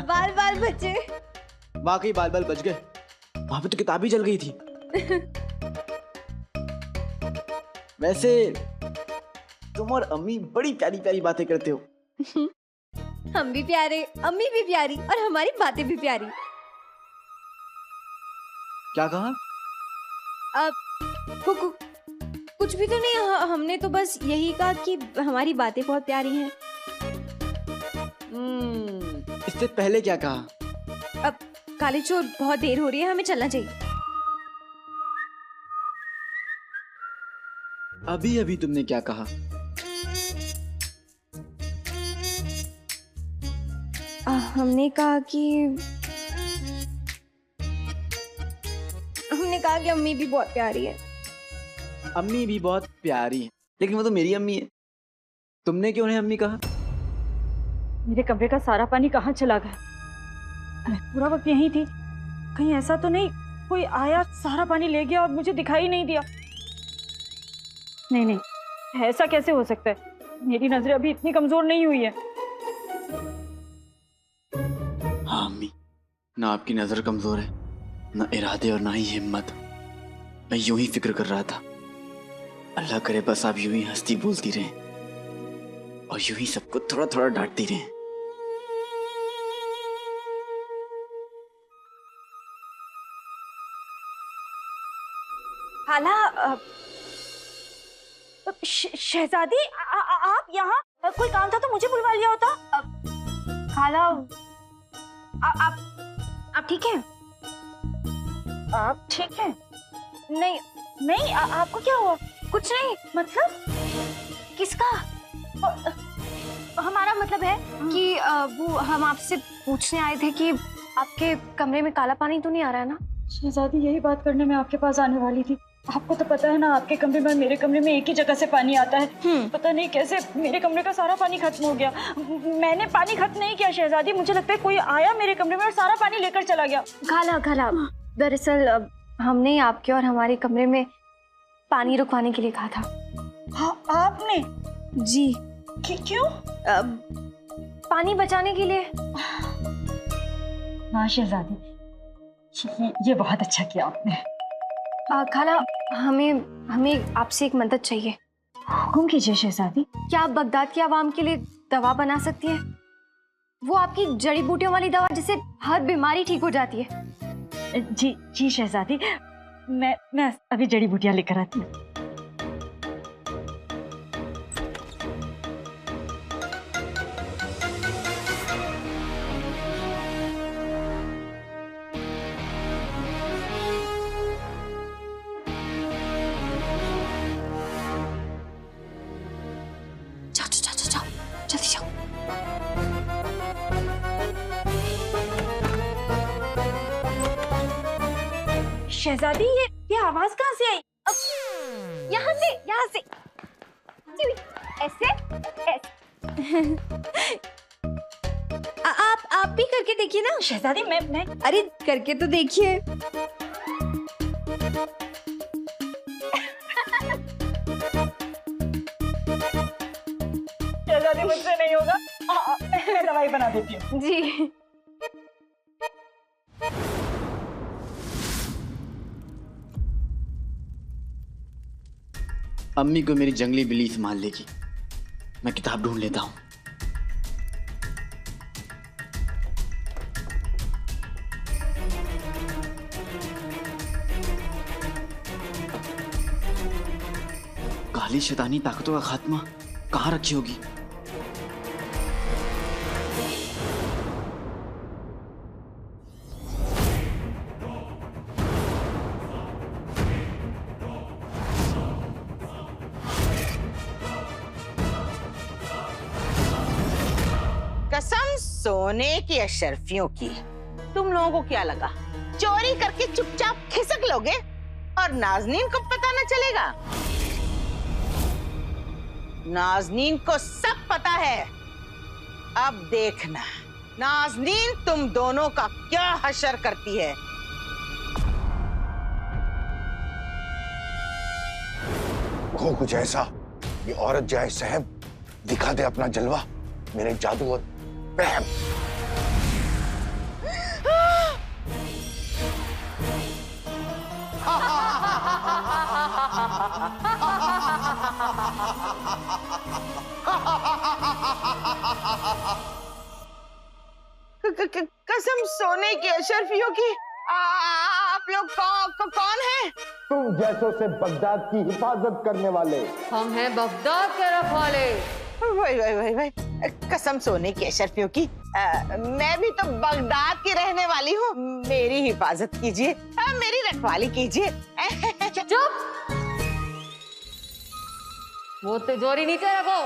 बाल बाल बचे। वाकई बाल बाल बच गए। वहां पे तो किताब ही जल गई थी। वैसे तुम और अम्मी बड़ी प्यारी प्यारी बातें करते हो। हम भी प्यारे, अम्मी भी प्यारी और हमारी बातें भी प्यारी। क्या कहा? अब कुछ भी तो नहीं, हमने तो बस यही कहा कि हमारी बातें बहुत प्यारी हैं। इससे पहले क्या कहा? अब काली चोर बहुत देर हो रही है, हमें चलना चाहिए। अभी अभी तुमने क्या कहा? हमने कहा कि अम्मी भी बहुत प्यारी है। अम्मी भी बहुत प्यारी है, लेकिन वो तो मेरी अम्मी है। तुमने क्यों उन्हें अम्मी कहा? मेरे कमरे का सारा पानी कहाँ चला गया? मैं पूरा वक्त यहीं थी। कहीं ऐसा तो नहीं कोई आया, सारा पानी ले गया और मुझे दिखाई नहीं दिया? नहीं नहीं, ऐसा कैसे हो सकता है? मेरी नजरें अभी इतनी कमजोर नहीं हुई है। हाँ अम्मी, ना आपकी नजर कमजोर है, ना इरादे और ना ही हिम्मत। मैं यूं ही फिक्र कर रहा था, अल्लाह करे बस आप यूं ही हंसती बोलती रहें और यूं ही सबको थोड़ा थोड़ा डांटती रहें। खाला, शहजादी, आप यहाँ? कोई काम था तो मुझे बुलवा लिया होता। खाला, आप ठीक हैं? आप ठीक हैं? नहीं नहीं, आपको क्या हुआ? कुछ नहीं। मतलब? किसका? हमारा मतलब है कि वो हम आपसे पूछने आए थे कि आपके कमरे में काला पानी तो नहीं आ रहा है ना? शहजादी, यही बात करने में आपके पास आने वाली थी। आपको तो पता है ना, आपके कमरे में मेरे कमरे में एक ही जगह से पानी आता है। पता नहीं कैसे मेरे कमरे का सारा पानी खत्म हो गया। मैंने पानी खत्म नहीं किया शहजादी, मुझे लगता है कोई आया मेरे कमरे में और सारा पानी लेकर चला गया। खाला, दरअसल हमने आपके और हमारे कमरे में पानी रुकवाने के लिए कहा था। हाँ, आपने? जी। क्यों? पानी बचाने के लिए। हाँ शहजादी, ये बहुत अच्छा किया आपने। खाला, हमें आपसे एक मदद चाहिए। हुक्म कीजिए शहजादी। क्या आप बगदाद की आवाम के लिए दवा बना सकती हैं? वो आपकी जड़ी बूटियों वाली दवा जिससे हर बीमारी ठीक हो जाती है। जी जी शहजादी, मैं अभी जड़ी बूटियां लेकर आती हूँ। जाओ, जल्दी जाओ। शहजादी, ये आवाज कहाँ से आई? यहाँ से ऐसे। आप भी करके देखिए ना शहजादी, मैं अरे करके तो देखिए। शहजादी, मुझसे नहीं होगा। मैं दवाई बना देती हूँ। जी। अम्मी को मेरी जंगली बिल्ली संभाल लेगी। मैं किताब ढूंढ लेता हूँ। काली शैतानी ताकतों का खात्मा कहाँ रखी होगी? कसम सोने की अशरफियों की, तुम लोगों को क्या लगा चोरी करके चुपचाप खिसक लोगे और नाजनीन को पता न चलेगा? नाजनीन को सब पता है। अब देखना नाजनीन तुम दोनों का क्या हशर करती है। हो कुछ ऐसा, ये औरत जाए साहब दिखा दे अपना जलवा, मेरे जादू और वहम। कसम सोने की अशरफियों की, आप लोग कौन हैं? तुम जैसों से बगदाद की हिफाजत करने वाले। हम हैं बगदाद के रखवाले। भाई कसम सोने की अशरफियों की, मैं भी तो बगदाद की रहने वाली हूँ। मेरी हिफाजत कीजिए, मेरी रखवाली कीजिए। चुप, वो तिजोरी नीचे रखो।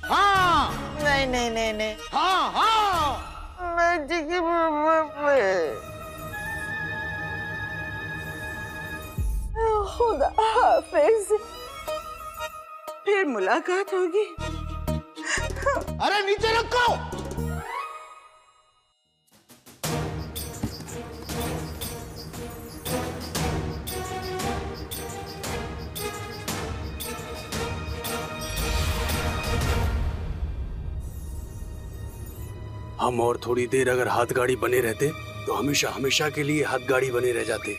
हाँ नहीं। हाँ। खुदा हाफिज, फिर मुलाकात होगी। अरे नीचे रखो। हम और थोड़ी देर अगर हाथ गाड़ी बने रहते तो हमेशा हमेशा के लिए हाथ गाड़ी बने रह जाते।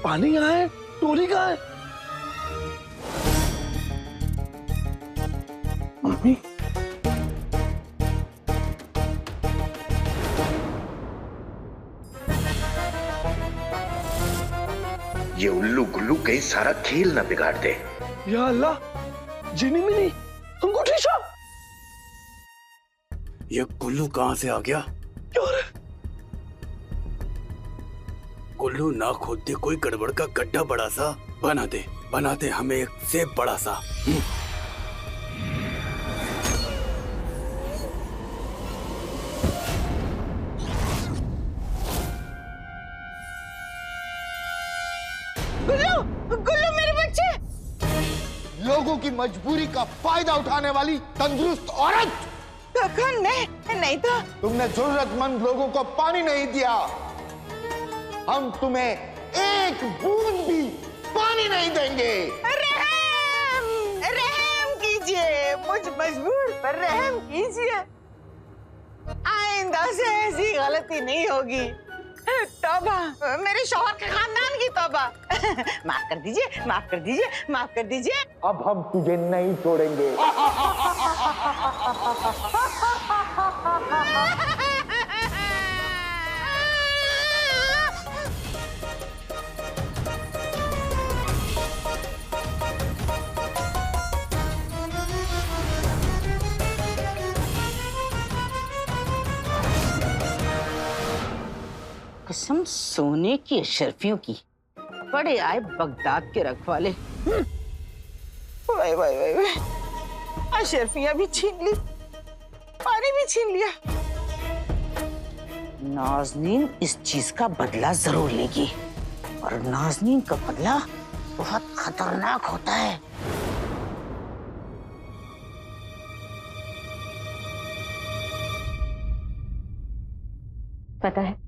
पानी कहाँ है? टोली कहाँ है? मम्मी, ये उल्लू गुल्लू कहीं सारा खेल ना बिगाड़ दे। या अल्लाह, जिनी मिनी अंगूठी सा। ये गुल्लू कहाँ से आ गया? गुल्लू ना खोदते कोई गड़बड़ का गड्ढा बड़ा सा बनाते हमें एक सेब बड़ा सा। गुल्लू मेरे बच्चे। लोगों की मजबूरी का फायदा उठाने वाली तंदुरुस्त औरत। कौन? नहीं तो तुमने जरूरतमंद लोगों को पानी नहीं दिया। हम तुम्हें एक बूंद भी पानी नहीं देंगे। रहम कीजिए, मुझ मजबूर पर रहम कीजिए। आइंदा से ऐसी गलती नहीं होगी। तौबा, मेरे शौहर के खानदान की तौबा। माफ कर दीजिए, माफ कर दीजिए, माफ कर दीजिए। अब हम तुझे नहीं छोड़ेंगे। कसम सोने की अशरफियों की, बड़े आए बगदाद के रखवाले। वाई अशरफियां भी छीन ली, पानी भी छीन लिया। नाज़नीन इस चीज का बदला जरूर लेगी, और नाज़नीन का बदला बहुत खतरनाक होता है। पता है,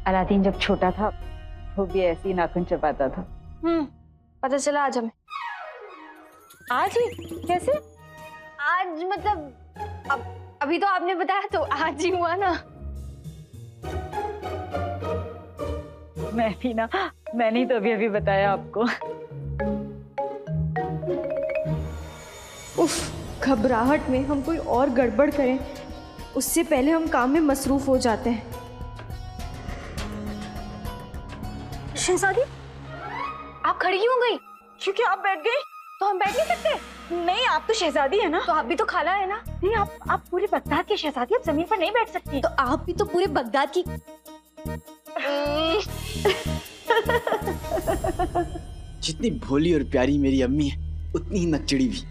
अलादीन जब छोटा था वो भी ऐसे ही नाखून चबाता था। पता चला आज हमें। आज ही? कैसे? आज मतलब अभी तो आपने बताया तो आज ही हुआ ना। मैंने तो अभी बताया आपको। उफ, घबराहट में हम कोई और गड़बड़ करें उससे पहले हम काम में मसरूफ हो जाते हैं। शहजादी, आप खड़ी क्यों हो गई? क्योंकि आप बैठ गई तो हम बैठ नहीं सकते? नहीं, आप तो शहजादी है ना। तो आप भी तो खाला है ना। नहीं, आप पूरे बगदाद की शहजादी, आप जमीन पर नहीं बैठ सकती। तो आप भी तो पूरे बगदाद की। जितनी भोली और प्यारी मेरी अम्मी है, उतनी ही नकचड़ी भी।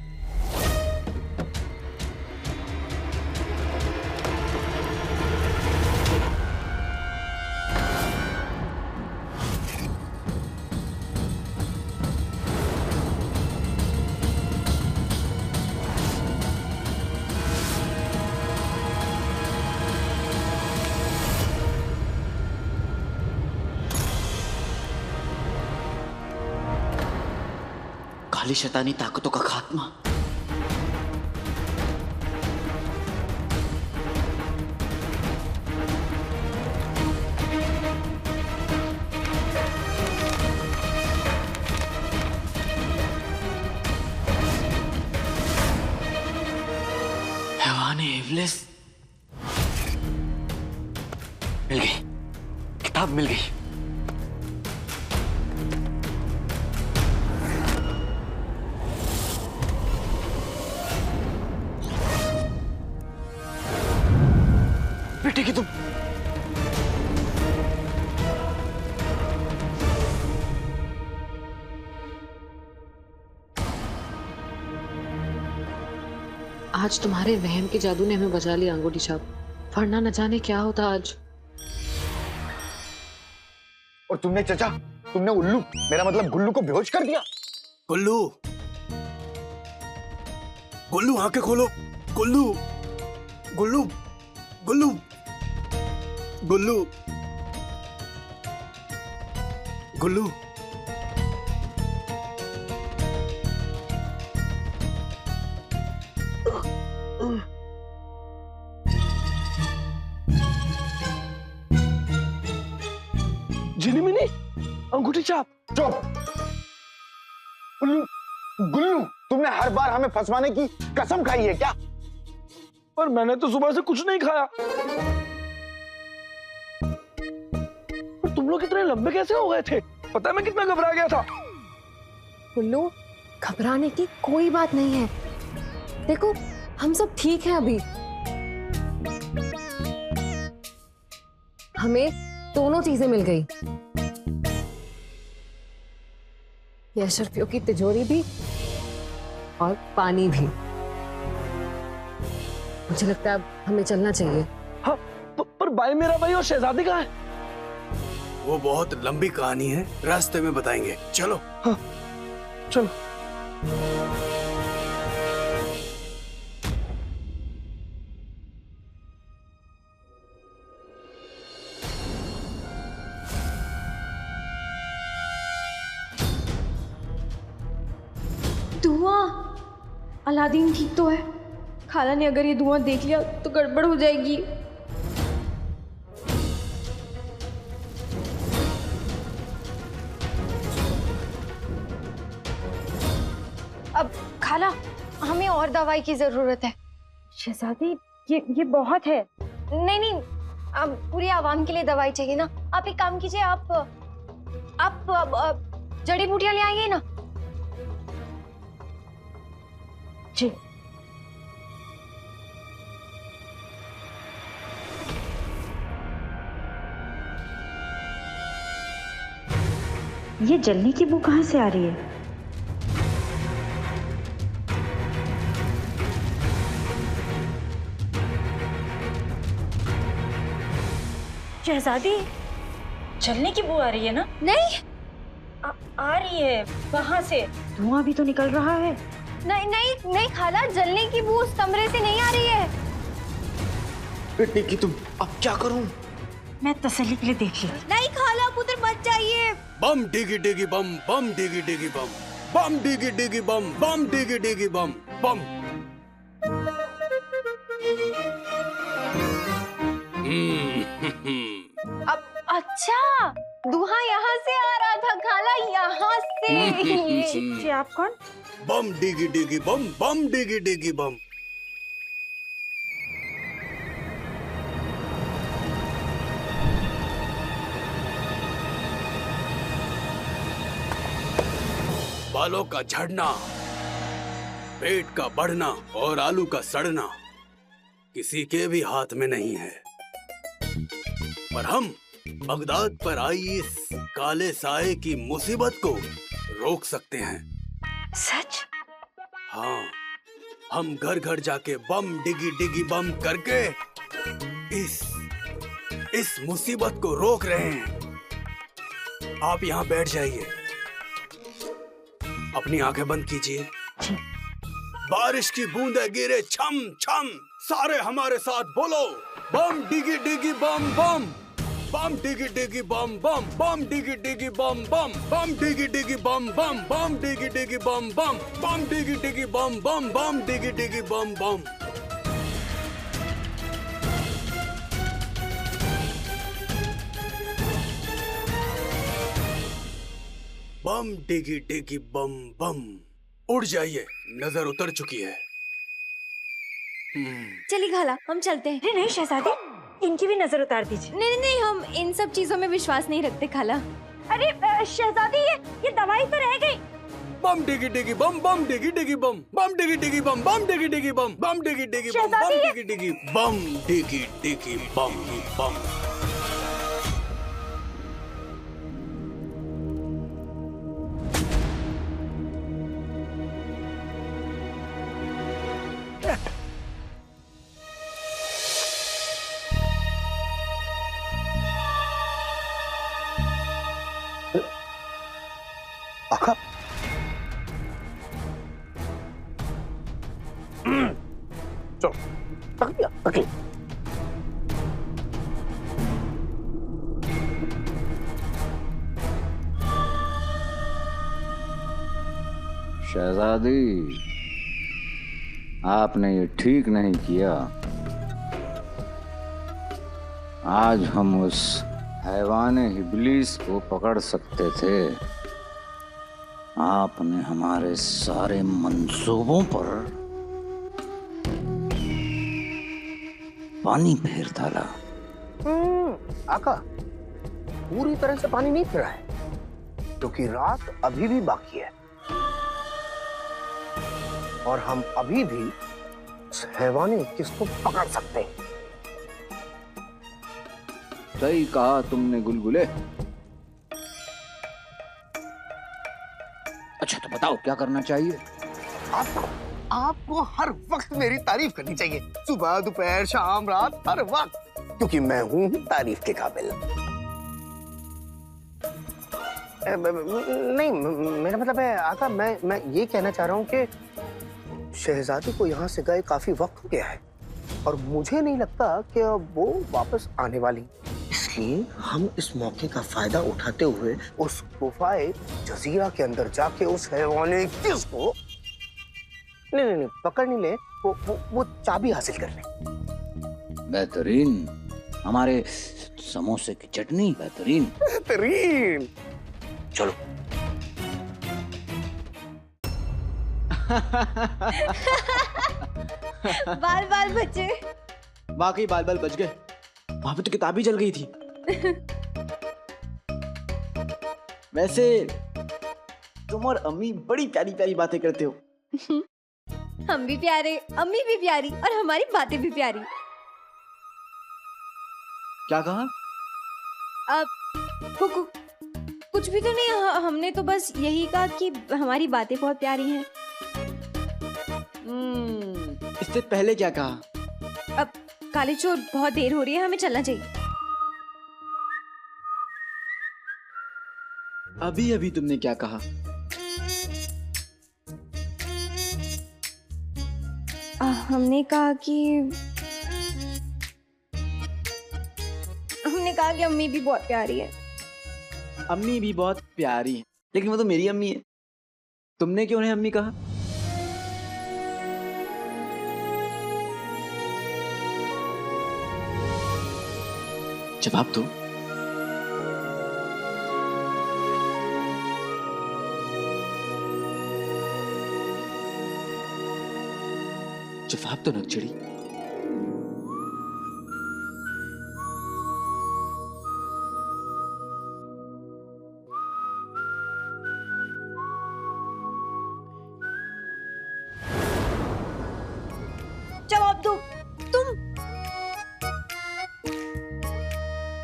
काली शैतानी ताकतों का खात्मा। हैवान इब्लिस मिल गई, किताब मिल गई। बेटे की तुम आज तुम्हारे वहम के जादू ने हमें बचा लिया अंगूठी छाप, वरना न जाने क्या होता आज। और तुमने चचा, तुमने उल्लू, मेरा मतलब गुल्लू को बेहोश कर दिया। गुल्लू, गुल्लू आंखें खोलो। गुल्लू, गुल्लू, गुल्लू, गुल्लू, गुल्लू। झिलिमिली, अंगूठी छाप। चुप। गुल्लू, गुल्लू, तुमने हर बार हमें फंसवाने की कसम खाई है क्या? पर मैंने तो सुबह से कुछ नहीं खाया। पर तुम लोग इतने लंबे कैसे हो गए थे? पता है मैं कितना घबरा गया था। गुल्लू, घबराने की कोई बात नहीं है। देखो, हम सब ठीक हैं अभी। हमें दोनों चीजें मिल गई, ये अशरफियों की तिजोरी भी और पानी भी। मुझे लगता है अब हमें चलना चाहिए। हाँ, पर भाई, मेरा भाई और शहजादी कहाँ है? वो बहुत लंबी कहानी है, रास्ते में बताएंगे। चलो। हाँ, चलो। धुआं। अलादीन ठीक तो है। खाला ने अगर ये धुआं देख लिया तो गड़बड़ हो जाएगी। अब खाला, हमें और दवाई की जरूरत है। शहजादी, ये बहुत है। नहीं नहीं, अब पूरी आवाम के लिए दवाई चाहिए ना। आप एक काम कीजिए, आप जड़ी बूटियां ले आइए ना। जी। ये जलने की बू कहाँ से आ रही है? शहजादी, जलने की बू आ रही है ना? नहीं, आ रही है। कहाँ से? धुआं भी तो निकल रहा है। नहीं नहीं नहीं खाला, जलने की बू उस कमरे से नहीं आ रही है। बेटे की तुम, अब क्या करूं? मैं तसल्ली के लिए देख ली। नहीं खाला, आप उधर मत जाइए। बम डिगी डिगी बम, बम डिगी डिगी बम, बम डिगी डिगी बम, बम डिगी डिगी बम, बम। अब अच्छा, धुआं यहाँ से आ रहा था खाला, यहाँ से। जी, आप कौन? बम डिगी डिगी बम, बम डिगी डिगी बम। बालों का झड़ना, पेट का बढ़ना और आलू का सड़ना किसी के भी हाथ में नहीं है, पर हम बगदाद पर आई इस काले साए की मुसीबत को रोक सकते हैं। सच? हाँ, हम घर घर जाके बम डिगी डिगी बम करके इस मुसीबत को रोक रहे हैं। आप यहाँ बैठ जाइए, अपनी आंखें बंद कीजिए। बारिश की बूंदें गिरे छम छम, सारे हमारे साथ बोलो, बम डिगी डिगी बम बम। बम डिगी डिगी बम बम बम डिगी डिगी बम बम बम डिगी डिगी बम बम बम डिगी डिगी बम बम बम डिगी डिगी बम बम बम डिगी डिगी बम बम। बम डिगी डिगी बम बम। उड़ जाइए, नजर उतर चुकी है। चलिए खाला, हम चलते हैं। नहीं शहजादी, इनकी भी नजर उतार दीजिए। नहीं नहीं नहीं, हम इन सब चीजों में विश्वास नहीं रखते खाला। अरे शहजादी, ये दवाई तो रह गई। बम डिगी डिगी बम बम डिगी डिगी बम बम डिगी डिगी बम बम डिगी डिगी बम बम डिगी डिगी बम बम डिगी डिगी बम डिगी डिगी बम बम। आका चलो पकड़। शहजादी, आपने ये ठीक नहीं किया। आज हम उस हैवान इब्लीस को पकड़ सकते थे। आपने हमारे सारे मंसूबों पर पानी फेर डाला। आका, पूरी तरह से पानी नहीं फिरा है, क्योंकि रात अभी भी बाकी है और हम अभी भी उस हैवान किसको पकड़ सकते हैं। सही कहा तुमने गुलगुले। अच्छा तो बताओ क्या करना चाहिए? आपको हर वक्त मेरी तारीफ करनी चाहिए, सुबह दोपहर शाम रात हर वक्त, क्योंकि मैं हूं तारीफ के काबिल। नहीं, मेरा मतलब है आका, मैं ये कहना चाह रहा हूँ कि शहजादी को यहाँ से गए काफी वक्त हो गया है और मुझे नहीं लगता कि अब वो वापस आने वाली। इसलिए हम इस मौके का फायदा उठाते हुए उस गुफाए जजीरा के अंदर जाके उस हैवाने किसको नहीं पकड़ नहीं ले, वो चाबी हासिल कर ले। बेहतरीन, हमारे समोसे की चटनी बेहतरीन। बेहतरीन, चलो। बाल बाल बचे। वाकई बाल बाल बच गए। वहां पे तो किताब ही जल गई थी। वैसे तुम और अम्मी बड़ी प्यारी प्यारी बातें करते हो। हम भी प्यारे, अम्मी भी प्यारी और हमारी बातें भी प्यारी। क्या कहा? अब कुछ भी तो नहीं, हमने तो बस यही कहा कि हमारी बातें बहुत प्यारी हैं। इससे पहले क्या कहा? अब काले चोर, बहुत देर हो रही है, हमें चलना चाहिए। अभी अभी तुमने क्या कहा? हमने कहा कि अम्मी भी बहुत प्यारी है। अम्मी भी बहुत प्यारी है, लेकिन वो तो मेरी अम्मी है। तुमने क्यों उन्हें अम्मी कहा? जवाब दो। जवाब तो नक्चड़ी। जवाब दो।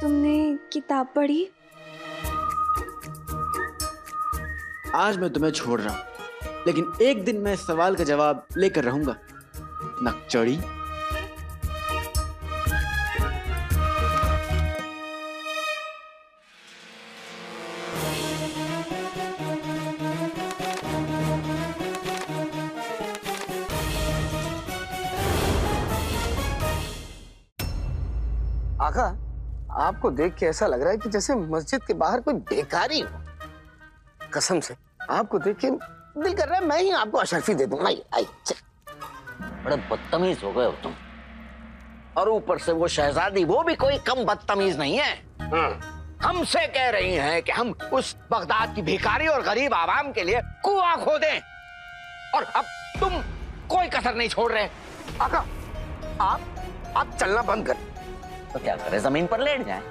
तुमने किताब पढ़ी? आज मैं तुम्हें छोड़ रहा हूं, लेकिन एक दिन मैं इस सवाल का जवाब लेकर रहूंगा, नक्चड़ी। आका, आपको देख के ऐसा लग रहा है कि जैसे मस्जिद के बाहर कोई भिखारी हो। कसम से आपको देख के दिल कर रहा है मैं ही आपको अशरफी दे दूं। बड़े बदतमीज हो गए हो तुम। और ऊपर से वो शहजादी, वो भी कोई कम बदतमीज नहीं है। हमसे कह रही हैं कि हम उस बगदाद की भिखारी और गरीब आवाम के लिए कुआं खोदें, और अब तुम कोई कसर नहीं छोड़ रहे। आका आप चलना बंद कर। तो क्या करें, जमीन पर लेट जाएं?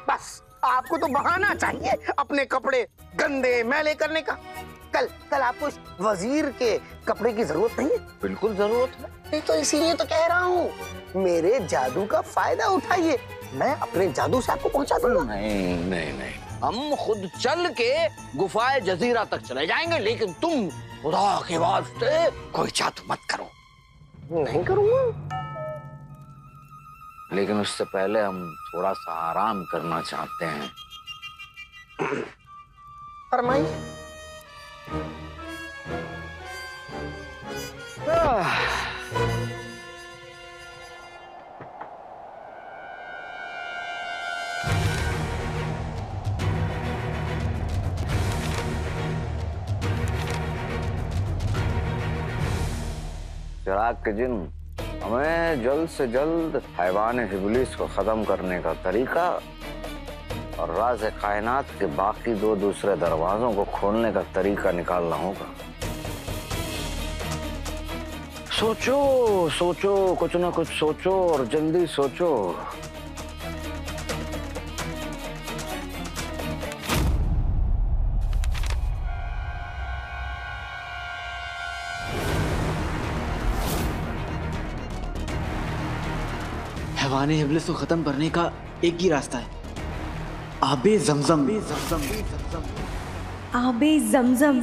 बस आपको तो बहाना चाहिए अपने कपड़े गंदे मैले करने का। कल आपको इस वजीर के कपड़े की जरूरत नहीं है। बिल्कुल जरूरत है। नहीं तो इसीलिए तो कह रहा हूँ मेरे जादू का फायदा उठाइए, मैं अपने जादू से आपको पहुंचा दूंगा। नहीं नहीं नहीं, हम खुद चल के गुफाए जजीरा तक चले जाएंगे, लेकिन तुम खुदा के वास्ते कोई जादू मत करो। नहीं करूंगा, लेकिन उससे पहले हम थोड़ा सा आराम करना चाहते हैं। फरमाइए। चिराग के जिन, हमें जल्द से जल्द हैवान इब्लीस को खत्म करने का तरीका और राज़ कायनात के बाकी दो दूसरे दरवाजों को खोलने का तरीका निकालना होगा। सोचो सोचो, कुछ ना कुछ सोचो और जल्दी सोचो। हैवान इब्लिस को खत्म करने का एक ही रास्ता है, आबे जमजम। आबे जमजम।